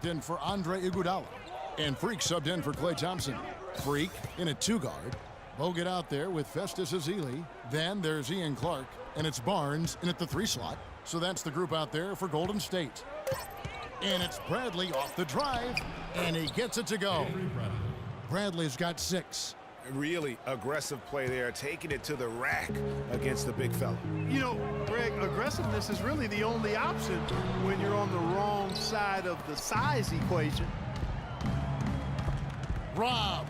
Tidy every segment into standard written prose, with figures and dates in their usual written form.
checked in for Andre Iguodala. And Freak subbed in for Klay Thompson. Freak in at 2-guard. Bogut out there with Festus Ezeli. Then there's Ian Clark. And it's Barnes in at the 3 slot. So that's the group out there for Golden State. And it's Bradley off the drive. And he gets it to go. Bradley's got 6. Really aggressive play there, taking it to the rack against the big fella. You know, Greg, aggressiveness is really the only option when you're on the wrong side of the size equation. Rob.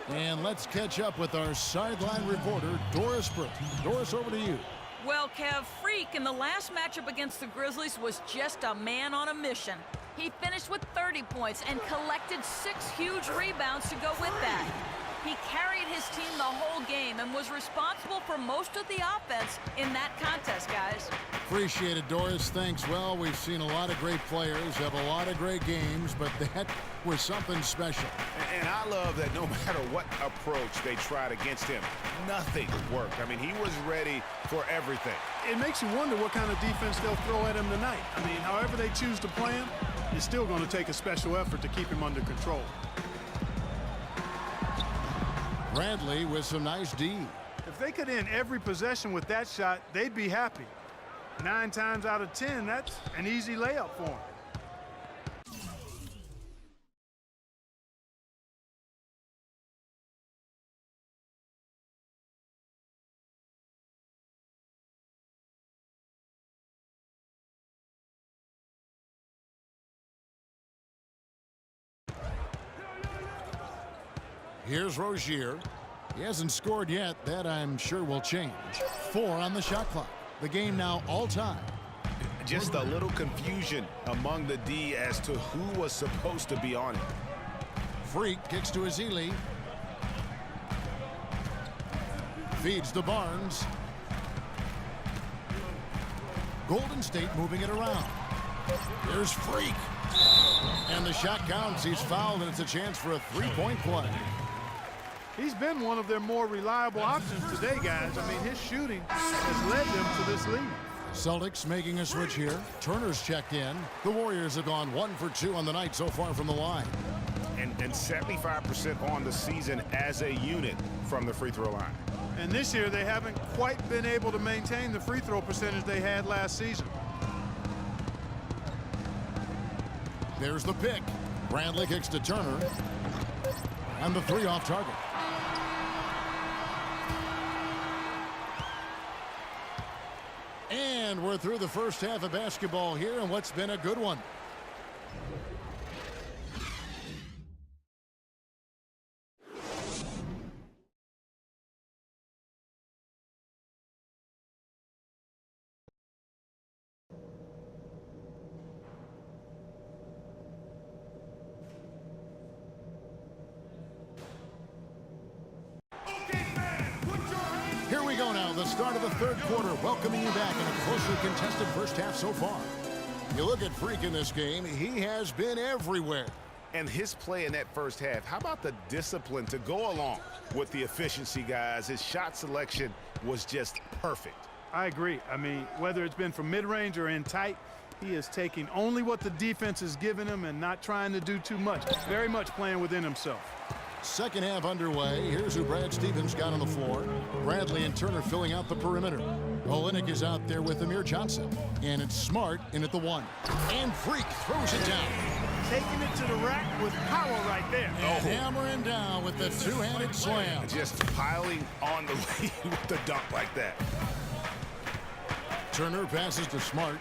And let's catch up with our sideline reporter, Doris Burke. Doris, over to you. Well, Kev, Freak in the last matchup against the Grizzlies was just a man on a mission. He finished with 30 points and collected 6 huge rebounds to go with that. He carried his team the whole game and was responsible for most of the offense in that contest, guys. Appreciate it, Doris. Thanks. Well, we've seen a lot of great players have a lot of great games, but that was something special. And I love that no matter what approach they tried against him, nothing worked. I mean, he was ready for everything. It makes you wonder what kind of defense they'll throw at him tonight. I mean, however they choose to play him, it's still going to take a special effort to keep him under control. Bradley with some nice D. If they could end every possession with that shot, they'd be happy. 9 times out of 10, that's an easy layup for him. Here's Rozier. He hasn't scored yet. That, I'm sure, will change. 4 on the shot clock. The game now all-time. Just a little confusion among the D as to who was supposed to be on it. Freak kicks to Ezeli. Feeds to Barnes. Golden State moving it around. Here's Freak. And the shot counts. He's fouled, and it's a chance for a 3-point play. He's been one of their more reliable options today, guys. I mean, his shooting has led them to this lead. Celtics making a switch here. Turner's checked in. The Warriors have gone 1 for 2 on the night so far from the line. And 75% on the season as a unit from the free throw line. And this year, they haven't quite been able to maintain the free throw percentage they had last season. There's the pick. Bradley kicks to Turner. And the 3 off target. And we're through the first half of basketball here, and what's been a good one. Here we go now, the start of the third quarter, welcoming you back in a closely contested first half so far. You look at Freak in this game, he has been everywhere. And his play in that first half, how about the discipline to go along with the efficiency, guys? His shot selection was just perfect. I agree. I mean, whether it's been from mid-range or in tight, he is taking only what the defense is giving him and not trying to do too much. Very much playing within himself. Second half underway. Here's who Brad Stevens got on the floor. Bradley and Turner filling out the perimeter. Olynyk is out there with Amir Johnson. And it's Smart in at the 1. And Freak throws it down. Taking it to the rack with power right there. And hammering down with the two-handed slam. Just piling on the lead with the dunk like that. Turner passes to Smart.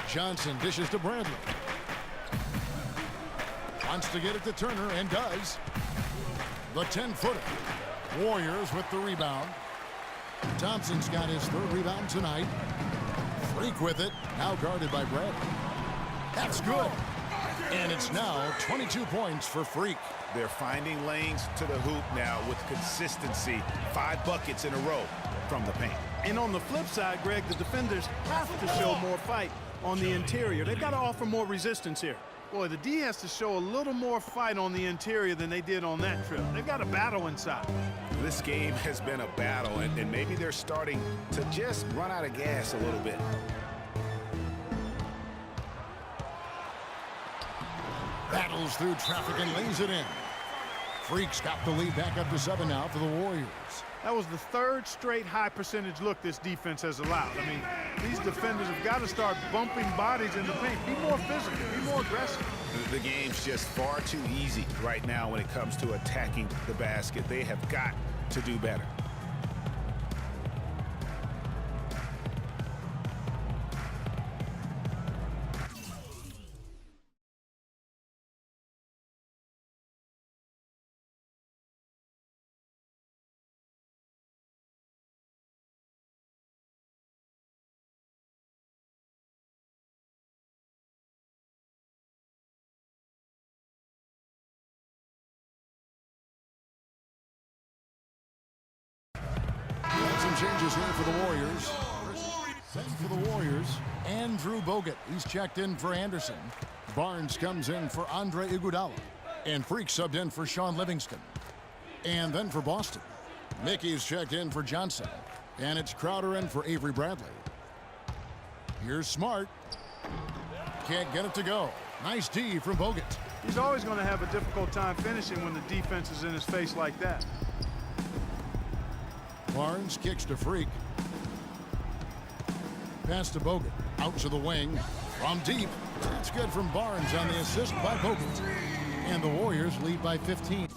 Johnson dishes to Bradley. Wants to get it to Turner and does. The 10-footer. Warriors with the rebound. Thompson's got his 3rd rebound tonight. Freak with it. Now guarded by Bradley. That's good. And it's now 22 points for Freak. They're finding lanes to the hoop now with consistency. 5 buckets in a row from the paint. And on the flip side, Greg, the defenders have to show more fight on the interior. They've got to offer more resistance here. Boy, the D has to show a little more fight on the interior than they did on that trip. They've got a battle inside. This game has been a battle, and maybe they're starting to just run out of gas a little bit. Battles through traffic and lays it in. Freak's got the lead back up to 7 now for the Warriors. That was the third straight high percentage look this defense has allowed. I mean, these defenders have got to start bumping bodies in the paint. Be more physical, be more aggressive. The game's just far too easy right now when it comes to attacking the basket. They have got to do better. Some changes here for the Warriors. For the Warriors, Andrew Bogut. He's checked in for Anderson. Barnes comes in for Andre Iguodala. And Freak subbed in for Sean Livingston. And then for Boston, Mickey's checked in for Johnson. And it's Crowder in for Avery Bradley. Here's Smart. Can't get it to go. Nice D from Bogut. He's always going to have a difficult time finishing when the defense is in his face like that. Barnes kicks to Freak. Pass to Bogut. Out to the wing. From deep. It's good from Barnes on the assist by Bogut. And the Warriors lead by 15.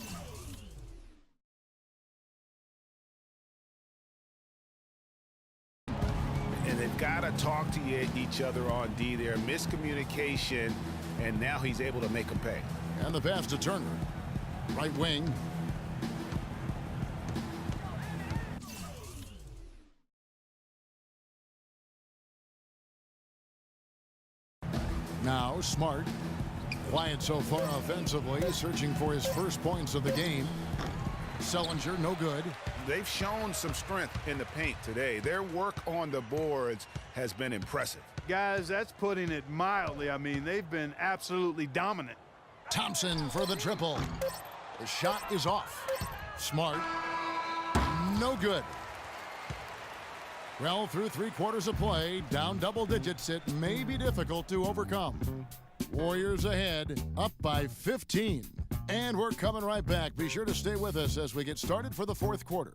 And they've got to talk to each other on D there. Miscommunication, and now he's able to make them pay. And the pass to Turner. Right wing. Now Smart. Quiet so far offensively, searching for his first points of the game. Sellinger, no good. They've shown some strength in the paint today. Their work on the boards has been impressive. Guys, that's putting it mildly. I mean, they've been absolutely dominant. Thompson for the triple. The shot is off. Smart. No good. Well, through 3 quarters of play, down double digits, it may be difficult to overcome. Warriors ahead, up by 15. And we're coming right back. Be sure to stay with us as we get started for the 4th quarter.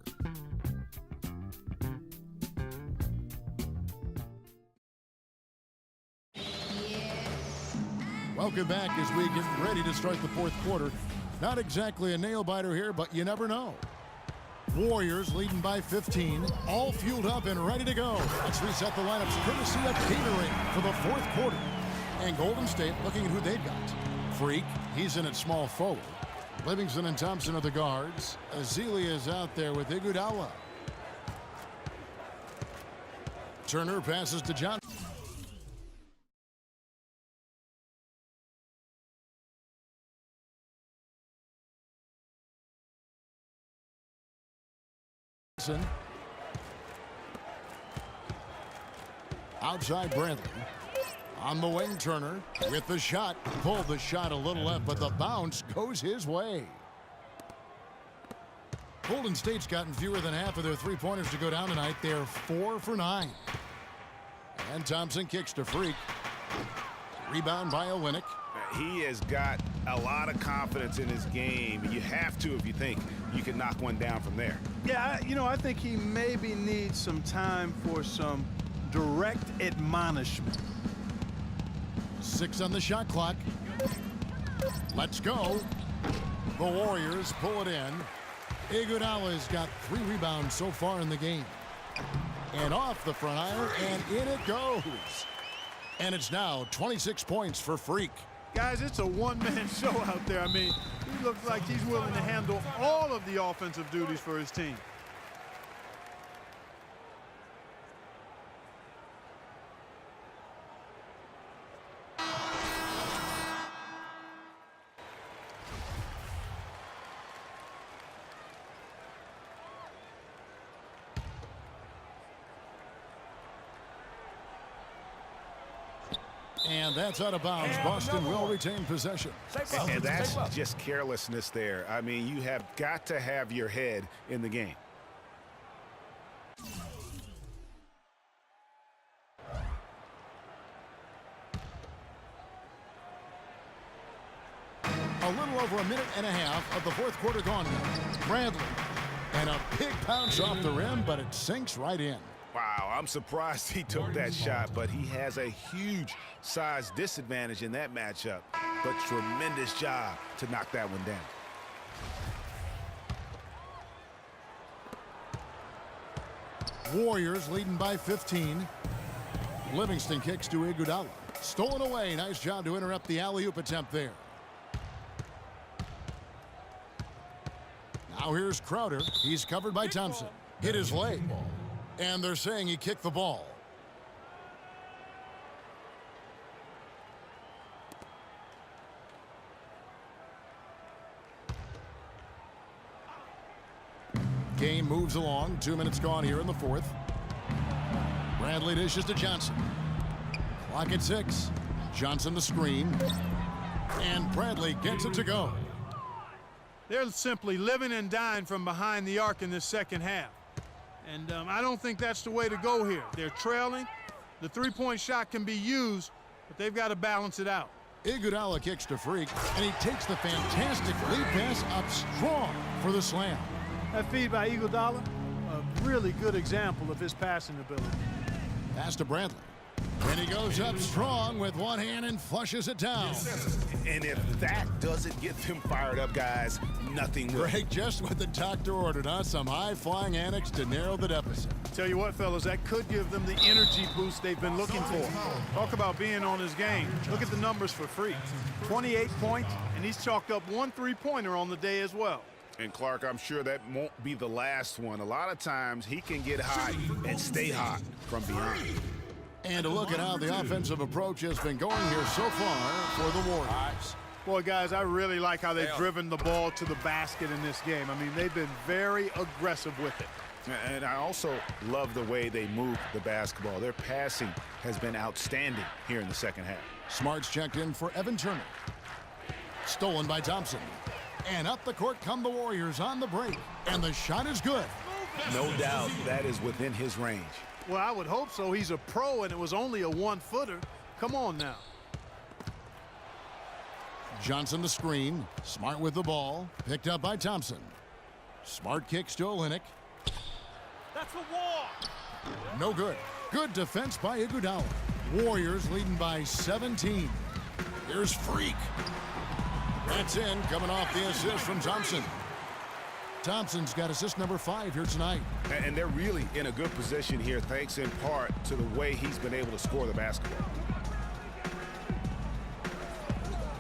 Welcome back as we get ready to start the 4th quarter. Not exactly a nail-biter here, but you never know. Warriors leading by 15, all fueled up and ready to go. Let's reset the lineups courtesy of Catering for the 4th quarter. And Golden State looking at who they've got. Freak, he's in at small forward. Livingston and Thompson are the guards. Ezeli is out there with Iguodala. Turner passes to Johnson. Outside Bradley. On the wing, Turner with the shot. Pulled the shot a little left, but the bounce goes his way. Golden State's gotten fewer than half of their three-pointers to go down tonight. They're 4 for 9. And Thompson kicks to Freak. Rebound by Olynyk. He has got a lot of confidence in his game. You have to if you think you can knock one down from there. Yeah, I think he maybe needs some time for some direct admonishment. 6 on the shot clock. Let's go. The Warriors pull it in. Iguodala's got 3 rebounds so far in the game. And off the front iron, and in it goes. And it's now 26 points for Freak. Guys, it's a one-man show out there. I mean, he looks like he's willing to handle all of the offensive duties for his team. And that's out of bounds. Boston will retain possession. And that's just carelessness there. I mean, you have got to have your head in the game. little over a minute and a half of the fourth quarter gone now. Bradley. And a big bounce off the rim, but it sinks right in. Wow, I'm surprised he took that shot, but he has a huge size disadvantage in that matchup. But tremendous job to knock that one down. Warriors leading by 15. Livingston kicks to Iguodala. Stolen away. Nice job to interrupt the alley-oop attempt there. Now here's Crowder. He's covered by Thompson. Hit his leg. And they're saying he kicked the ball. Game moves along. 2 minutes gone here in the fourth. Bradley dishes to Johnson. Clock at 6. Johnson the screen. And Bradley gets it to go. They're simply living and dying from behind the arc in this second half. And I don't think that's the way to go here. They're trailing. The three-point shot can be used, but they've got to balance it out. Iguodala kicks to Freak, and he takes the fantastic lead pass up strong for the slam. That feed by Iguodala, a really good example of his passing ability. Pass to Bradley. And he goes up strong with one hand and flushes it down. And if that doesn't get them fired up, guys, nothing will. Greg, just what the doctor ordered, huh? Some high-flying annex to narrow the deficit. Tell you what, fellas, that could give them the energy boost they've been looking for. Talk about being on his game. Look at the numbers for Freak. 28 points, and he's chalked up 1 3-pointer on the day as well. And Clark, I'm sure that won't be the last one. A lot of times he can get hot and stay hot from behind. And a look at how the offensive approach has been going here so far for the Warriors. Boy, guys, I really like how they've driven the ball to the basket in this game. I mean, they've been very aggressive with it. And I also love the way they move the basketball. Their passing has been outstanding here in the second half. Smart's checked in for Evan Turner. Stolen by Thompson. And up the court come the Warriors on the break. And the shot is good. No doubt that is within his range. Well, I would hope so. He's a pro, and it was only a 1-footer. Come on now. Johnson the screen. Smart with the ball. Picked up by Thompson. Smart kicks to Olynyk. That's a walk. No good. Good defense by Iguodala. Warriors leading by 17. Here's Freak. That's in, coming off the assist from Thompson. Thompson's got assist number 5 here tonight. And they're really in a good position here, thanks in part to the way he's been able to score the basketball.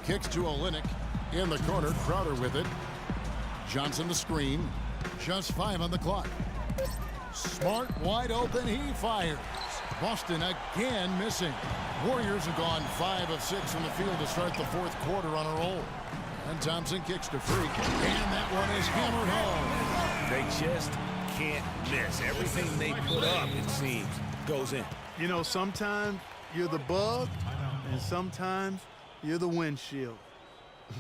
Kicks to Olynyk. In the corner, Crowder with it. Johnson the screen. Just 5 on the clock. Smart wide open, he fires. Boston again missing. Warriors have gone 5 of 6 from the field to start the fourth quarter on a roll. And Thompson kicks to Freak. And that one is hammered home. They just can't miss. Everything they put up, it seems, goes in. You know, sometimes you're the bug, and sometimes you're the windshield.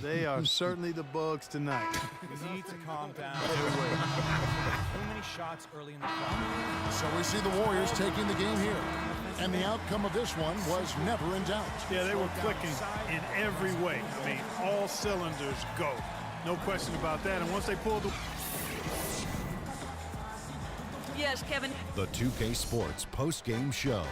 They are certainly the bugs tonight. You need to calm down. Too many shots early in the quarter. So we see the Warriors taking the game here. And the outcome of this one was never in doubt. Yeah, they were clicking in every way. I mean, all cylinders go. No question about that. And once they pulled the... Yes, Kevin. The 2K Sports post-game show.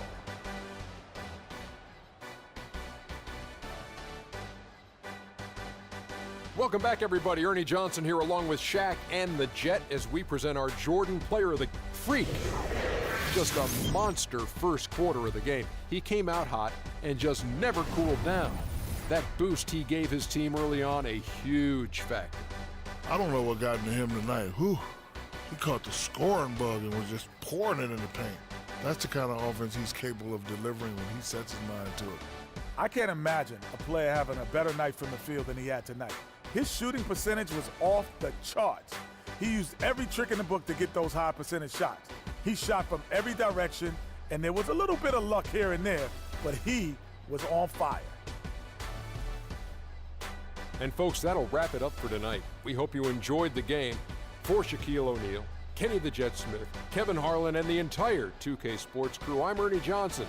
Welcome back, everybody. Ernie Johnson here along with Shaq and the Jet as we present our Jordan Player of the Freak. Just a monster first quarter of the game. He came out hot and just never cooled down. That boost he gave his team early on, a huge factor. I don't know what got into him tonight. Whew. He caught the scoring bug and was just pouring it in the paint. That's the kind of offense he's capable of delivering when he sets his mind to it. I can't imagine a player having a better night from the field than he had tonight. His shooting percentage was off the charts. He used every trick in the book to get those high percentage shots. He shot from every direction, and there was a little bit of luck here and there, but he was on fire. And folks, that'll wrap it up for tonight. We hope you enjoyed the game. For Shaquille O'Neal, Kenny the Jet Smith, Kevin Harlan, and the entire 2K Sports crew, I'm Ernie Johnson.